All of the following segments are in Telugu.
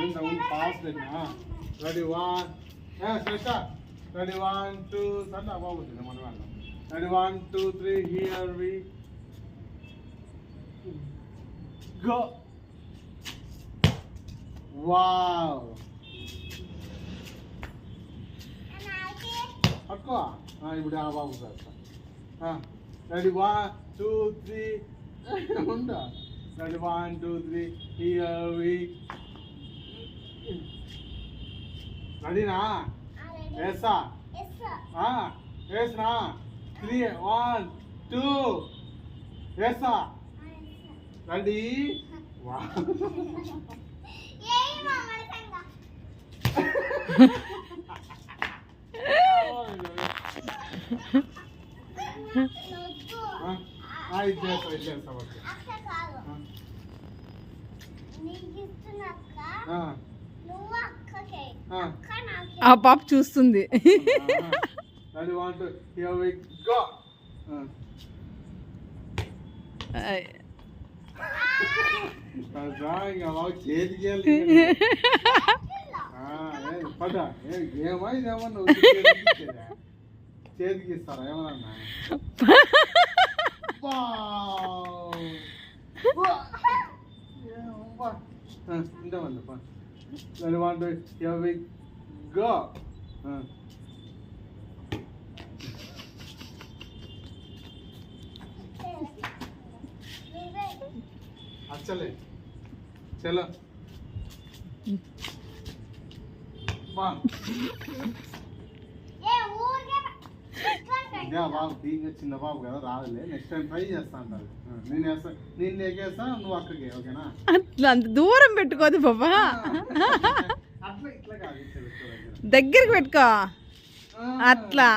fast ready 1 ready 1 2 sanda babundi man ready 1 2 3 here we go wow అక్క ఇప్పుడు ఆ బాబు సార్ రెడీ 1 2 3 ఉందా రెడీ 1 2 3 here we రెడీనా ఎస్సా ఎస్నా 3 1 2 ఎస్సా రెడీ వా ఆ పాప చూస్తుంది. చేతికి ఇస్తారా ఏమన్నా ఇంతమంది వాంట్ గో అచ్చలే చలో బాబు టీగా చిన్న బాబు కదా రాదులే నెక్స్ట్ టైం ట్రై చేస్తా అంటారు నేను ఎగేస్తా నువ్వు అక్కడికి ఓకేనా అట్లా అంత దూరం పెట్టుకోదు బాబా అట్లా ఇట్లా కాదు దగ్గరికి పెట్టుకో అట్లా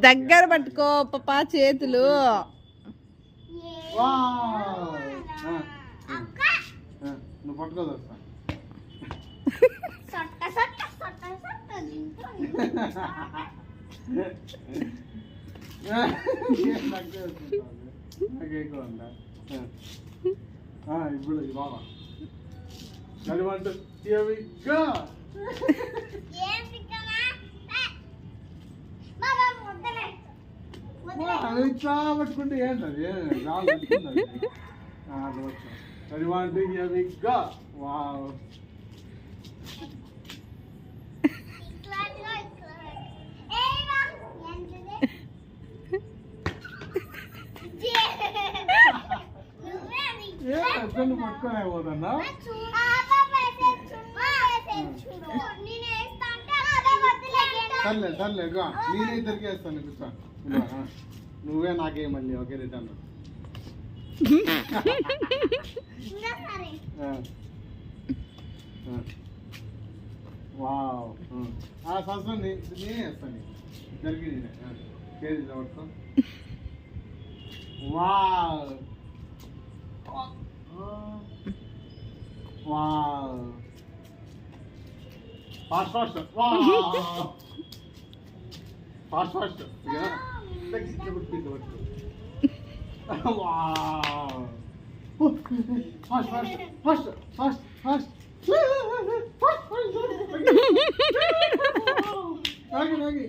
దగ్గర పట్టుకో పాపా చేతులు నువ్వు పట్టుకోదు వస్తా ఇప్పుడు బాబా చదివంటు ఇట్లా పట్టుకుంటే ఏంటది చదివంటు వావ్ పట్టుకోలే పోతున్నా సర్లే సర్లే నేనే ఇద్దరికి వేస్తాను కూర్చో నువ్వే నాకే మళ్ళీ ఓకే రిటర్న్ వావ్ సంవత్సరం నేనే వేస్తాను ఇద్దరికి నేనే కేజీ పట్టుకో wow wow fast fast wow fast fast wow fast fast fast fast ఆగి ఆగి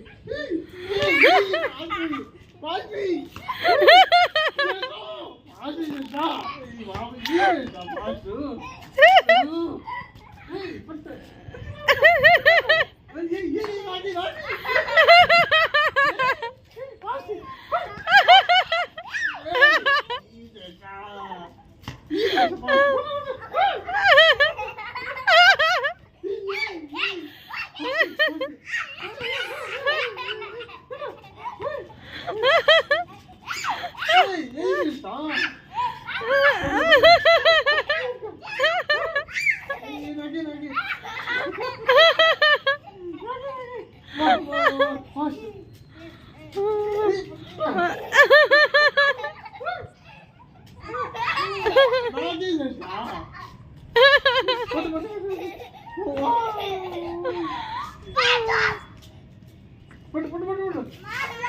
Put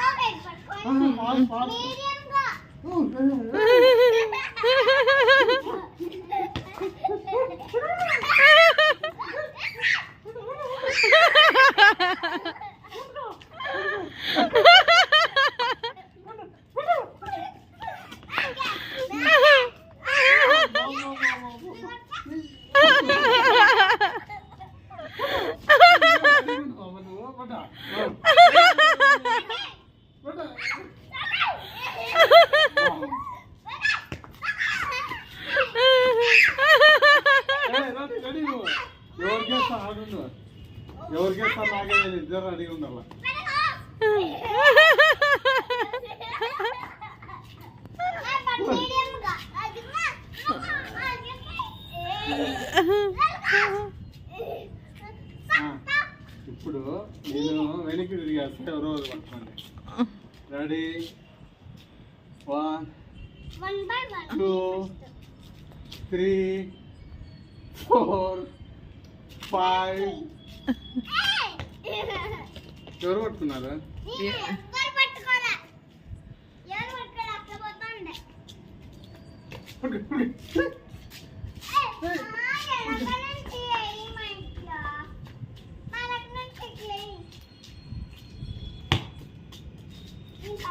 ఎవరికేస్తా నాకే ఇద్దరు రెడీ ఉండాల. ఇప్పుడు నేను వెనక్కి తిరిగేస్తా, ఎవరో పట్టుకోండి. రెడీ 1 2 3 4 5. ఎవరు పట్టుకున్నారు?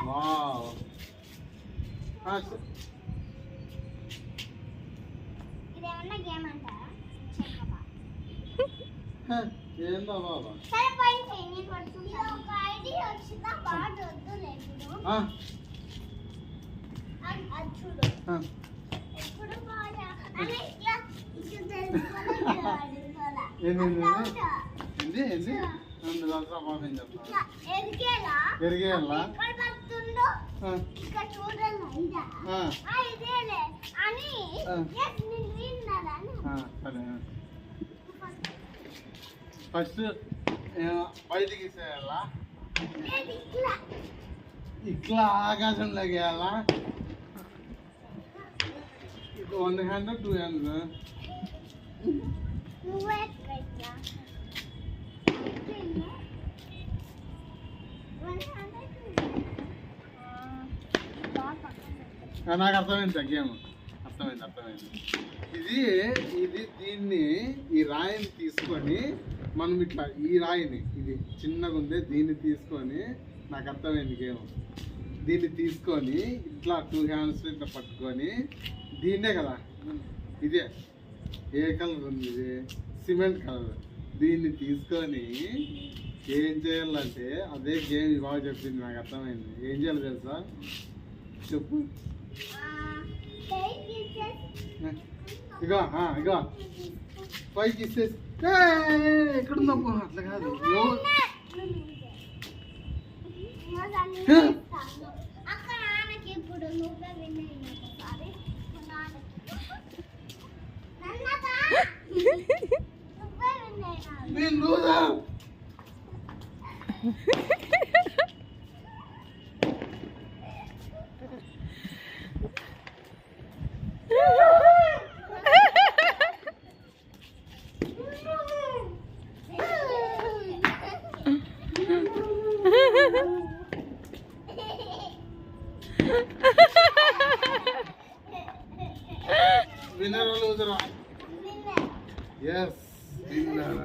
వావ్. ఏందో బాబా ఎరిగేయాలా? ఫస్ట్ బయటికి ఇసేయాలా? ఇట్లా ఆకాశంలోకి వేయాలా? 1 హ్యాండ్ 2 హ్యాండ్స్? నాకు అర్థమైంది, గేమ్ అర్థమైంది. ఇది దీన్ని, ఈ రాయిని తీసుకొని మనం ఇట్లా, ఈ రాయిని, ఇది చిన్నగా ఉంది, దీన్ని తీసుకొని, నాకు అర్థమైంది గేమ్. దీన్ని తీసుకొని ఇట్లా 2 హ్యాండ్స్ ఇట్లా పట్టుకొని, దీన్నే కదా, ఇదే ఏ కలర్ ఉంది, ఇది సిమెంట్ కలర్. దీన్ని తీసుకొని ఏం చేయాలంటే, అదే గేమ్ బాగా చెప్పింది, నాకు అర్థమైంది. ఏం చేయాలి తెలుసా? చెప్పు. ఇగో పైకి ఇచ్చేసి ఎక్కడుందమ్మా, అట్లా కాదు. నేను లూజా. విన్నర్ లూజరా? Yes, winner.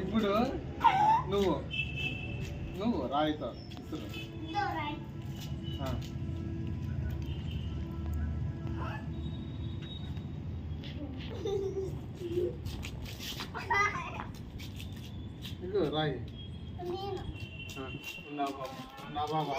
ఇప్పుడు నువ్వు రాయితో ఇగో రాయి. నా బాబా